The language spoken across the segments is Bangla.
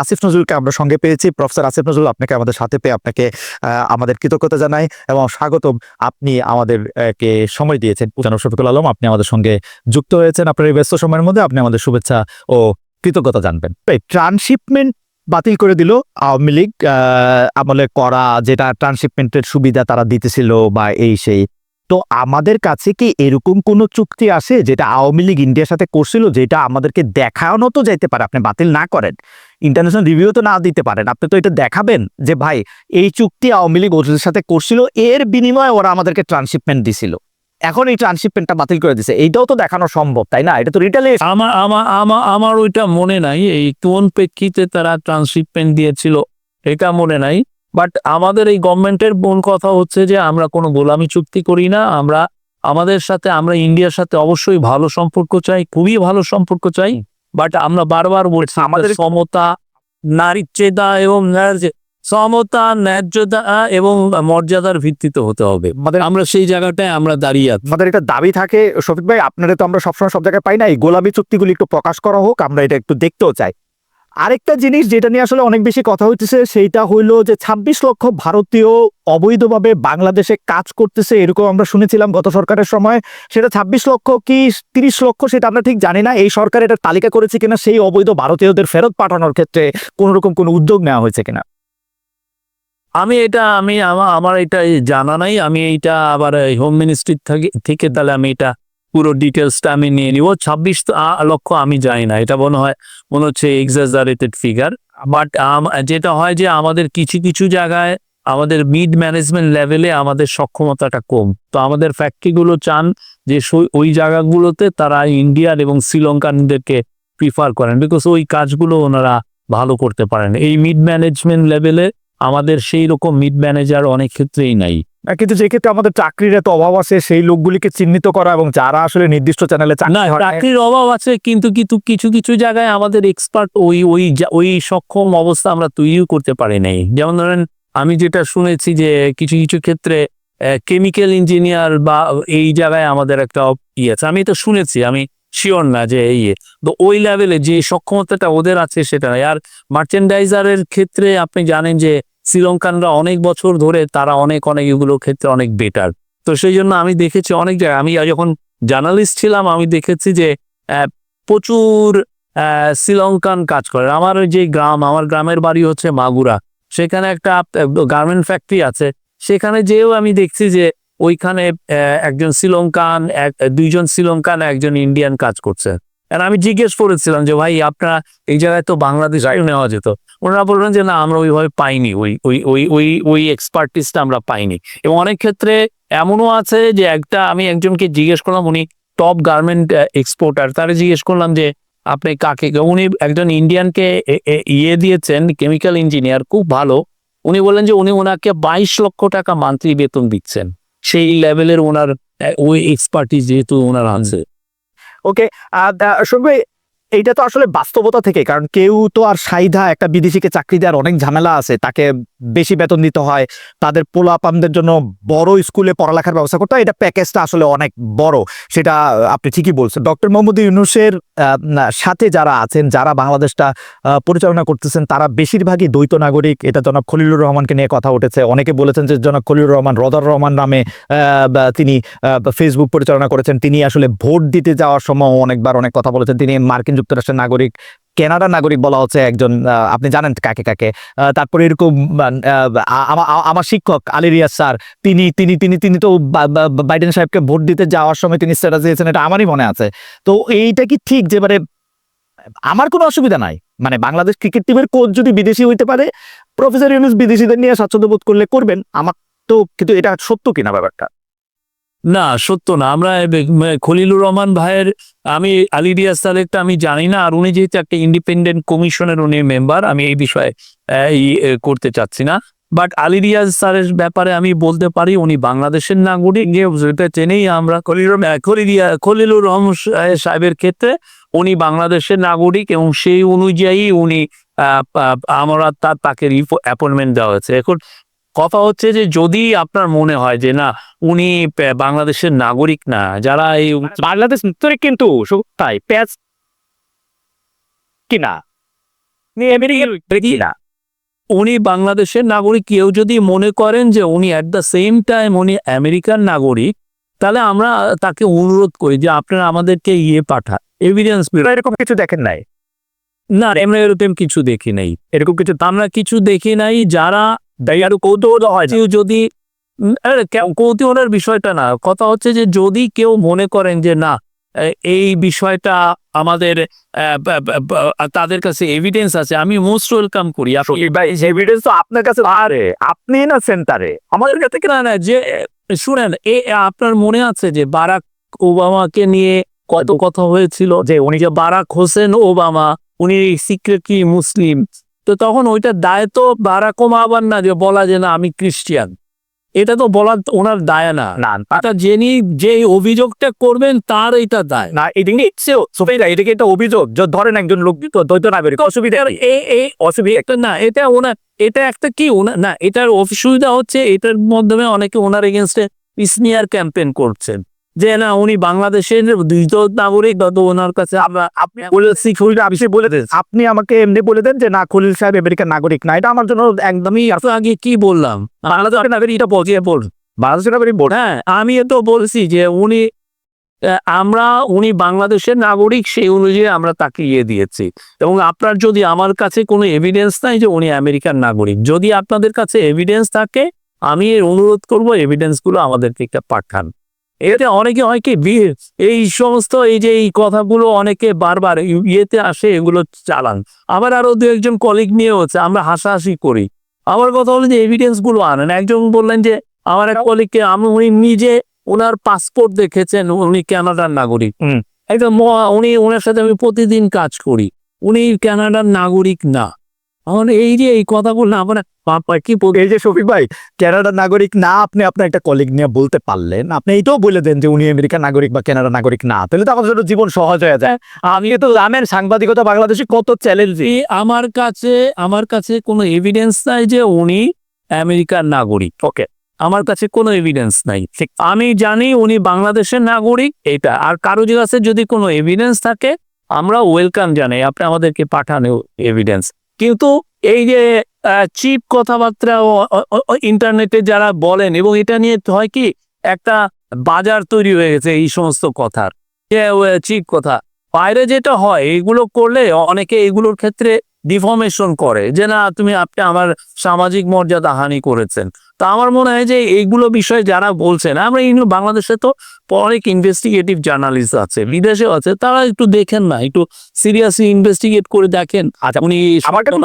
আসিফ নজরুলকে আমরা সঙ্গে পেয়েছি। প্রফেসর আসিফ নজরুল, আপনাকে আমাদের সাথে পেয়ে আপনাকে আমাদের কৃতজ্ঞতা জানাই এবং স্বাগতম। আপনি আমাদের কে সময় দিয়েছেন। জনাব শফিকুল আলম, আপনি আমাদের সঙ্গে যুক্ত হয়েছেন। আপনার এই ব্যস্ত সময়ের মধ্যে আপনি আমাদের শুভেচ্ছা ও কৃতজ্ঞতা জানবেন। ট্রান্সশিপমেন্ট বাতিল করে দিল আওয়ামী লীগ আমলে করা, যেটা ট্রান্সশিপমেন্টের সুবিধা তারা দিতেছিল বা এই সেই। তো আমাদের কাছে কি এরকম কোনো চুক্তি আছে যেটা আওয়ামী লীগ ইন্ডিয়ার সাথে করছিল, যেটা আমাদেরকে দেখানো তো যাইতে পারে? আপনি বাতিল না করেন, ইন্টারন্যাশনাল রিভিউ তো না দিতে পারেন, আপনি তো এটা দেখাবেন যে ভাই এই চুক্তি আওয়ামী লীগ ওদের সাথে করছিল, এর বিনিময়ে ওরা আমাদেরকে ট্রান্সশিপমেন্ট দিছিল, এখন এই ট্রান্সশিপমেন্টটা বাতিল করে দিছে। এইটাও তো দেখানো সম্ভব, তাই না? এটা তো রিটালিয়েশন। আমার ওইটা মনে নাই এই কোন প্রেক্ষিতে তারা ট্রান্সশিপমেন্ট দিয়েছিল, এটা মনে নাই। বাট আমাদের এই গভর্নমেন্টের মূল কথা হচ্ছে যে আমরা কোনো গোলামি চুক্তি করি না। আমরা ইন্ডিয়ার সাথে অবশ্যই ভালো সম্পর্ক চাই, খুবই ভালো সম্পর্ক চাই। বাট আমরা বারবার বলছি আমাদের সমতা, নারীচেতা এবং সমতা, ন্যায্যতা এবং মর্যাদার ভিত্তিতে হতে হবে। আমরা সেই জায়গাটায় আমরা দাঁড়িয়ে আছি। আমাদের একটা দাবি থাকে শফিক ভাই, আপনারা তো আমরা সবসময় সব জায়গায় পাই না, এই গোলামি চুক্তিগুলি একটু প্রকাশ করা হোক, আমরা এটা একটু দেখতেও চাই। আরেকটা জিনিস যেটা নিয়ে আসলে অনেক বেশি কথা হইতেছে সেইটা হইলো যে ২৬ লক্ষ ভারতীয় অবৈধভাবে বাংলাদেশে কাজ করতেছে, এরকম আমরা শুনেছিলাম গত সরকারের সময়। সেটা ২৬ লক্ষ কি ৩০ লক্ষ সেটা আমরা ঠিক জানি না। এই সরকার এটা তালিকা করেছে কিনা সেই অবৈধ ভারতীয়দের ফেরত পাঠানোর ক্ষেত্রে কোন রকম কোনো উদ্যোগ নেওয়া হয়েছে কিনা? আমার এটা জানা নাই। আমি এইটা আবার হোম মিনিস্ট্রি থেকে তাহলে আমি এটা পুরো ডিটেলসটা আমি নিয়ে নিব। ২৬ লক্ষ আমি জানি না, এটা মনে হচ্ছে এক্সাজারেটেড ফিগার। বাট যেটা হয় যে আমাদের কিছু কিছু জায়গায় আমাদের মিড ম্যানেজমেন্ট লেভেলে আমাদের সক্ষমতাটা কম। তো আমাদের ফ্যাক্টরিগুলো চান যে ওই জায়গাগুলোতে তারা ইন্ডিয়ান এবং শ্রীলঙ্কানদেরকে প্রিফার করেন, বিকজ ওই কাজগুলো ওনারা ভালো করতে পারেন। এই মিড ম্যানেজমেন্ট লেভেলে আমাদের সেই রকম মিড ম্যানেজার অনেক ক্ষেত্রেই নাই। কিন্তু যে ক্ষেত্রে আমাদের চাকরির এত অভাব আছে, সেই লোকগুলিকে চিহ্নিত করা এবং যারা আসলে নির্দিষ্ট চ্যানেলে চাকরির অভাব আছে, কিন্তু কিছু কিছু জায়গায় আমাদের এক্সপার্ট ওই সক্ষম অবস্থা আমরা তৈরিও করতে পারি নাই। যেমন ধরেন, আমি যেটা শুনেছি যে কিছু কিছু ক্ষেত্রে কেমিক্যাল ইঞ্জিনিয়ার বা এই জায়গায় আমাদের একটা আছে। আমি তো শুনেছি, আমি শিওর না যে তো ওই লেভেলে যে সক্ষমতাটা ওদের আছে সেটা নাই। আর মার্চেন্ডাইজারের ক্ষেত্রে আপনি জানেন যে শ্রীলঙ্কানরা অনেক বছর ধরে তারা অনেক এগুলোর ক্ষেত্রে অনেক বেটার। তো সেই জন্য আমি দেখেছি অনেক জায়গায়, আমি যখন জার্নালিস্ট ছিলাম আমি দেখেছি যে প্রচুর শ্রীলঙ্কান কাজ করে। আমার আমার গ্রামের বাড়ি হচ্ছে মাগুরা, সেখানে একটা গার্মেন্ট ফ্যাক্টরি আছে। সেখানে যেও আমি দেখছি যে ওইখানে একজন শ্রীলঙ্কান, দুইজন শ্রীলঙ্কান, একজন ইন্ডিয়ান কাজ করছে। আর আমি জিজ্ঞেস করেছিলাম যে ভাই আপনারা এই জায়গায় তো বাংলাদেশ নেওয়া যেত। ওনারা বললেন যে না, আমরা ওইভাবে পাইনি, ওই এক্সপার্টিসটা আমরা পাইনি। এবং অনেক ক্ষেত্রে এমনও আছে যে আমি একজনকে জিজ্ঞেস করলাম, উনি টপ গার্মেন্ট এক্সপোর্টার, তারে জিজ্ঞেস করলাম যে আপনি কাকে, উনি একজন ইন্ডিয়ানকে দিয়েছেন, কেমিক্যাল ইঞ্জিনিয়ার, খুব ভালো। উনি বললেন যে উনি ওনাকে 22 লক্ষ টাকা মান্থলি বেতন দিচ্ছেন। সেই লেভেলের ওনার ওই এক্সপার্টিস যেহেতু ওনার আছে। ওকে, শুনবে এইটা তো আসলে বাস্তবতা থেকে, কারণ কেউ তো আর সাইধা একটা বিদেশিকে চাকরি দেওয়ার অনেক ঝামেলা আছে, তাকে বেশি বেতন দিতে হয়, তাদের পোলাপানদের জন্য বড় স্কুলে পড়ালেখার ব্যবস্থা করতে হয়, এটা প্যাকেজটা আসলে অনেক বড়। সেটা আপনি ঠিকই বলছেন। ডক্টর মোহাম্মদ ইউনূসের সাথে যারা আছেন, যারা বাংলাদেশটা পরিচালনা করতেছেন, তারা বেশিরভাগই দ্বৈত নাগরিক। এটা জনাব খলিলুর রহমানকে নিয়ে কথা উঠেছে, অনেকে বলেছেন যে জনাব খলিলুর রহমান রদার রহমান নামে তিনি ফেসবুক পরিচালনা করেছেন। তিনি আসলে ভোট দিতে যাওয়ার সময় অনেকবার অনেক কথা বলেছেন। তিনি মার্কিন যুক্তরাষ্ট্রের নাগরিক, কানাডার নাগরিক বলা হচ্ছে একজন, আপনি জানেন কাকে কাকে। তারপরে এরকম আমার শিক্ষক আলী রিয়াজ স্যার, তিনি তিনি তিনি তিনি তো বাইডেন সাহেবকে ভোট দিতে যাওয়ার সময় তিনি স্ট্যাটাস দিয়েছেন, এটা আমারই মনে আছে। তো এইটা কি ঠিক যে আমার কোনো অসুবিধা নাই, বাংলাদেশ ক্রিকেট টিমের কোচ যদি বিদেশি হইতে পারে, প্রফেসর ইউনূস বিদেশিদের নিয়ে স্বাচ্ছন্দ্য বোধ করলে করবেন, আমার তো, কিন্তু এটা সত্য কিনা ব্যাপারটা? না, সত্য না। আমরা খলিলুর রহমান ভাইয়ের, আমি আলী রিয়াজ স্যারেরটা আমি জানি না। আর উনি যেহেতু একটা ইন্ডিপেন্ডেন্ট কমিশনের উনি মেম্বার, আমি এই বিষয়ে করতে চাচ্ছি না। বাট আলী রিয়াজ স্যারের ব্যাপারে আমি বলতে পারি উনি বাংলাদেশের নাগরিক, যেটা জেনেই আমরা খলিলুর রহমান সাহেবের ক্ষেত্রে উনি বাংলাদেশের নাগরিক এবং সেই অনুযায়ী উনি আমরা তাকে অ্যাপয়েন্টমেন্ট দেওয়া হয়েছে। এখন কথা হচ্ছে যে যদি আপনার মনে হয় যে না, উনি বাংলাদেশের নাগরিক না, যারা এই বাংলাদেশ কিন্তু তাই প্যাচ কিনা আমেরিকা না। উনি বাংলাদেশের নাগরিক, কেউ যদি মনে করেন যে উনি অ্যাট দ্য সেম টাইম উনি আমেরিকান নাগরিক, তাহলে আমরা তাকে অনুরোধ করি যে আপনারা আমাদেরকে পাঠান এভিডেন্স। এরকম কিছু দেখেন নাই? না, আমরা এরকম কিছু দেখি নাই, এরকম কিছু আমরা কিছু দেখি নাই। যারা আরো কৌতূহল হয়, কেউ যদি কৌতূহলের বিষয়টা না, কথা হচ্ছে যে যদি কেউ মনে করেন যে না এই বিষয়টা আমাদের তাদের কাছে এভিডেন্স আছে, আমি মোস্ট ওয়েলকাম করি। এভিডেন্স তো আপনার কাছে, আরে আপনি না সেন্টারে আমাদের কাছে না যে শুনেন, আপনার মনে আছে যে বারাক ওবামাকে নিয়ে কত কথা হয়েছিল, যে উনি যে বারাক হোসেন ওবামা উনি সিক্রেটলি মুসলিম, তো তখন ওইটার দায় তো বারাক ওবামার না যে বলা যে না আমি খ্রিস্টান, এটা তো বলার ওনার দায় না। এটা যিনি যে অভিযোগটা করবেন তার এটা দায় না। এটাকে একটা অভিযোগ, ধরেন একজন লোক দ্বৈত নাগরিক, অসুবিধা এই অসুবিধা না, এটা ওনার, এটা একটা কি না, এটার অসুবিধা হচ্ছে এটার মাধ্যমে অনেকে ওনার এগেনস্টে স্মিয়ার ক্যাম্পেইন করছেন যে না উনি বাংলাদেশের দ্বৈত নাগরিক, ওনার কাছে আপনি বলে দেন, আপনি আমাকে এমনি বলে দেন যে না খলিল সাহেব আমেরিকার নাগরিক না, এটা আমার জন্য একদমই। আগে কি বললাম, বাংলাদেশের নাগরিক, এটা বলছি বাংলাদেশের নাগরিক। হ্যাঁ, আমি তো বলছি যে উনি বাংলাদেশের নাগরিক, সেই অনুযায়ী আমরা তাকে দিয়েছি। এবং আপনার যদি আমার কাছে কোনো এভিডেন্স নাই যে উনি আমেরিকান নাগরিক, যদি আপনাদের কাছে এভিডেন্স থাকে আমি অনুরোধ করব এভিডেন্সগুলো আমাদেরকে একটা পাঠান। এতে অনেকে হয় কি এই সমস্ত এই কথাগুলো অনেকে বারবার আসে, এগুলো চালান। আবার আরো দু একজন কলিগ নিয়ে হচ্ছে, আমরা হাসাহাসি করি। আমার কথা হলো যে এভিডেন্সগুলো আনেন। একজন বললেন যে আমার এক কলিগকে উনি নিজে ওনার পাসপোর্ট দেখেছেন, উনি কানাডার নাগরিক। একদম উনি ওনার সাথে আমি প্রতিদিন কাজ করি, উনি কানাডার নাগরিক না। এই যে এই কথাগুলো না মানে কি এই যে শফিক ভাই কানাডার নাগরিক না, আপনি আপনার একটা কলিগ নিয়ে বলতে পারলেন, আপনি এইটাও বলে দেন যে উনি আমেরিকার নাগরিক বা কানাডার নাগরিক না, তাহলে তো আমাদের জন্য জীবন সহজ হয়ে যায়। আমি তো জানেন সাংবাদিকতা বাংলাদেশে কত চ্যালেঞ্জিং। আমার কাছে কোনো এভিডেন্স নাই যে উনি আমেরিকার নাগরিক। ওকে, আমার কাছে কোনো এভিডেন্স নাই। আমি জানি উনি বাংলাদেশের নাগরিক, এটা। আর কারো কাছে যদি কোনো এভিডেন্স থাকে আমরা ওয়েলকাম জানাই, আপনি আমাদেরকে পাঠান এভিডেন্স। কিন্তু এই যে চিপ কথাবার্তা ইন্টারনেটে যারা বলেন, এবং এটা নিয়ে হয় কি একটা বাজার তৈরি হয়ে গেছে এই সমস্ত কথার, যে চিপ কথা। বাইরে যেটা হয় এইগুলো করলে অনেকে এগুলোর ক্ষেত্রে ডিফর্মেশন করে যে না আপনি আমার সামাজিক মর্যাদা হানি করেছেন। তো আমার মনে হয় যে এইগুলো বিষয়ে যারা বলছেন, আমরা এগুলো বাংলাদেশে তো অনেক ইনভেস্টিগেটিভ জার্নালিস্ট আছে, বিদেশেও আছে, তারা একটু দেখেন না, একটু সিরিয়াসলি ইনভেস্টিগেট করে দেখেন। উনি আমার কাছে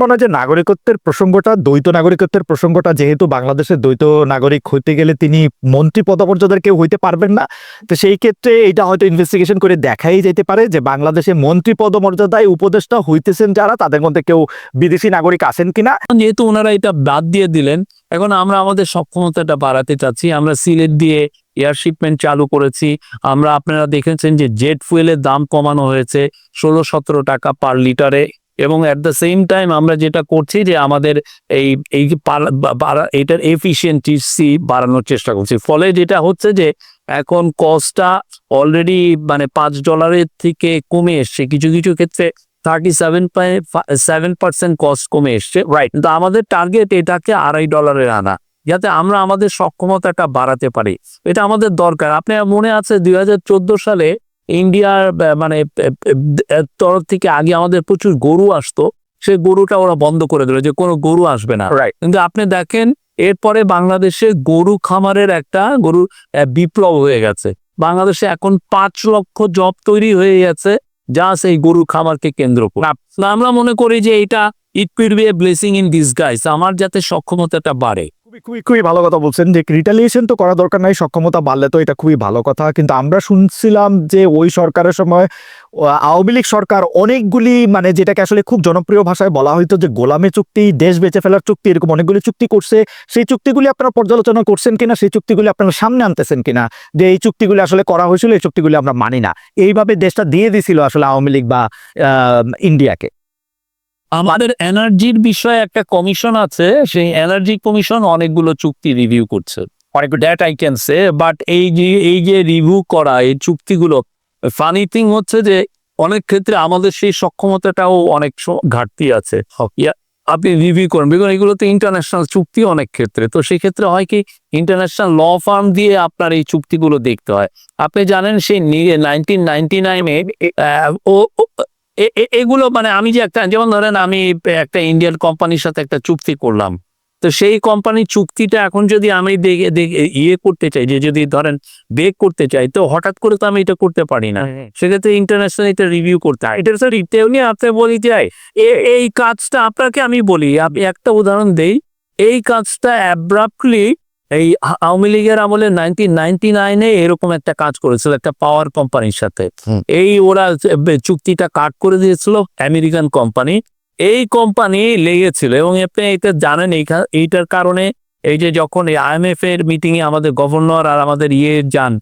মনে হয় যে নাগরিকত্বের প্রসঙ্গটা, দ্বৈত নাগরিকত্বের প্রসঙ্গটা, যেহেতু বাংলাদেশের দ্বৈত নাগরিক হইতে গেলে তিনি মন্ত্রী পদমর্যাদার কেউ হইতে পারবেন না, তো সেই ক্ষেত্রে এটা হয়তো ইনভেস্টিগেশন করে দেখাই যেতে পারে যে বাংলাদেশে মন্ত্রী পদমর্যাদায় উপদেষ্টা হইতেছেন যারা, তাদের মধ্যে কেউ বিদেশি নাগরিক আছেন কিনা। যেহেতু ওনারা এটা বাদ দিয়ে দিলেন, এখন আমরা আমাদের সক্ষমতাটা বাড়াতে চাচ্ছি। আমরা সিলেট দিয়ে এয়ার শিপমেন্ট চালু করেছি। আপনারা দেখেছেন যে জেট ফুয়েলের দাম কমানো হয়েছে 16-17 টাকা পার লিটারে। এবং অ্যাট দ্য সেম টাইম আমরা যেটা করছি যে আমাদের এটার এফিসিয়েন্সি বাড়ানোর চেষ্টা করছি। ফলে যেটা হচ্ছে যে এখন কস্টটা অলরেডি মানে $5 থেকে কমে এসছে, কিছু কিছু ক্ষেত্রে 37.7% কস্ট কমে এসছে। রাইট, কিন্তু আমাদের টার্গেট এটাকে $2.5 আনা, যাতে আমরা আমাদের সক্ষমতাটা বাড়াতে পারি। এটা আমাদের দরকার। আপনার মনে আছে 2014 সালে ইন্ডিয়ার মানে তরফ থেকে আগে আমাদের প্রচুর গরু আসতো, সেই গরুটা ওরা বন্ধ করে দিল যে কোনো গরু আসবে না। রাইট, কিন্তু আপনি দেখেন এরপরে বাংলাদেশে গরু খামারের একটা গরুর বিপ্লব হয়ে গেছে। বাংলাদেশে এখন 5 লক্ষ জব তৈরি হয়ে গেছে যা সেই গরু খামারকে কেন্দ্র করে। আমরা মনে করি যে এটা it could B A blessing in disguise, আমার যাতে সক্ষমতাটা বাড়ে। খুবই ভালো কথা বলছেন যে রিটালিয়েশন তো করা দরকার নাই, সক্ষমতা বাড়লে তো এটা খুবই ভালো কথা। কিন্তু আমরা শুনছিলাম যে ওই সরকারের সময় আওয়ামী লীগ সরকার অনেকগুলি, মানে যেটাকে আসলে খুব জনপ্রিয় ভাষায় বলা হইতো যে গোলামি চুক্তি, দেশ বেঁচে ফেলার চুক্তি, এরকম অনেকগুলি চুক্তি করছে। সেই চুক্তিগুলি আপনারা পর্যালোচনা করছেন কিনা, সেই চুক্তিগুলি আপনারা সামনে আনতেছেন কিনা, যে এই চুক্তিগুলি আসলে করা হয়েছিল, এই চুক্তিগুলি আমরা মানি না, এইভাবে দেশটা দিয়ে দিছিল আসলে আওয়ামী লীগ বা ইন্ডিয়াকে। আমাদের এনার্জির বিষয়ে একটা কমিশন আছে, সেই এনার্জি কমিশন অনেকগুলো চুক্তি রিভিউ করছে, অনেকগুলো that I can say. But এই যে রিভিউ করা এই চুক্তিগুলো, ফানি থিং হচ্ছে যে অনেক ক্ষেত্রে আমাদের সেই সক্ষমতাটাও অনেক ঘাটতি আছে। আপনি রিভিউ করেন, বিকজ এগুলো তো ইন্টারন্যাশনাল চুক্তি অনেক ক্ষেত্রে, তো সেই ক্ষেত্রে হয় কি ইন্টারন্যাশনাল ল ফার্ম দিয়ে আপনার এই চুক্তিগুলো দেখতে হয়। আপনি জানেন সেই 1999-এ এগুলো মানে আমি যে একটা, যেমন ধরেন আমি একটা ইন্ডিয়ান কোম্পানির সাথে একটা চুক্তি করলাম, তো সেই কোম্পানির চুক্তিটা এখন যদি আমি ইয়ে করতে চাই, যে যদি ধরেন ব্রেক করতে চাই, তো হঠাৎ করে তো আমি এটা করতে পারি না। সেক্ষেত্রে ইন্টারন্যাশনাল এটা রিভিউ করতে হয়। এটা স্যার তেমনি আপনি বলি যায় এই কাজটা আপনাকে আমি বলি, আমি একটা উদাহরণ দেই। এই কাজটা অ্যাব্রাপ্টলি এই আওয়ামী লীগের আমলে 1999-এ এরকম একটা কাজ করেছিল একটা পাওয়ার কোম্পানির সাথে। এই ওরা চুক্তিটা কাট করে দিয়েছিল আমেরিকান কোম্পানি। এই কোম্পানি লেগেছিল এবং আপনি এটা জানেন, এইটার কারণে এই যে যখন এই IMF এর মিটিং এ আমাদের গভর্নর আর আমাদের যান,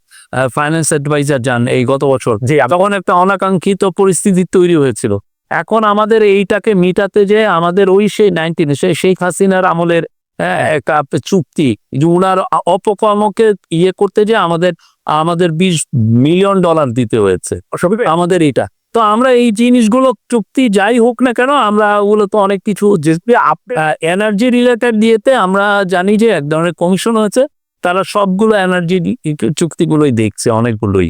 ফাইন্যান্স অ্যাডভাইজার যান এই গত বছর, যে তখন একটা অনাকাঙ্ক্ষিত পরিস্থিতি তৈরি হয়েছিল। এখন আমাদের এইটাকে মিটাতে যে আমাদের ওই সেই শেখ হাসিনার আমলের একটা চুক্তি, যে উনার অপকর্মকে করতে যে আমাদের $20 মিলিয়ন দিতে হয়েছে আমাদের এইটা। তো আমরা এই জিনিসগুলো চুক্তি যাই হোক না কেন, আমরা ওগুলো তো অনেক কিছু এনার্জি রিলেটেড দিয়েতে আমরা জানি যে এক ধরনের কমিশন হয়েছে, তারা সবগুলো এনার্জি চুক্তিগুলোই দেখছে, অনেকগুলোই।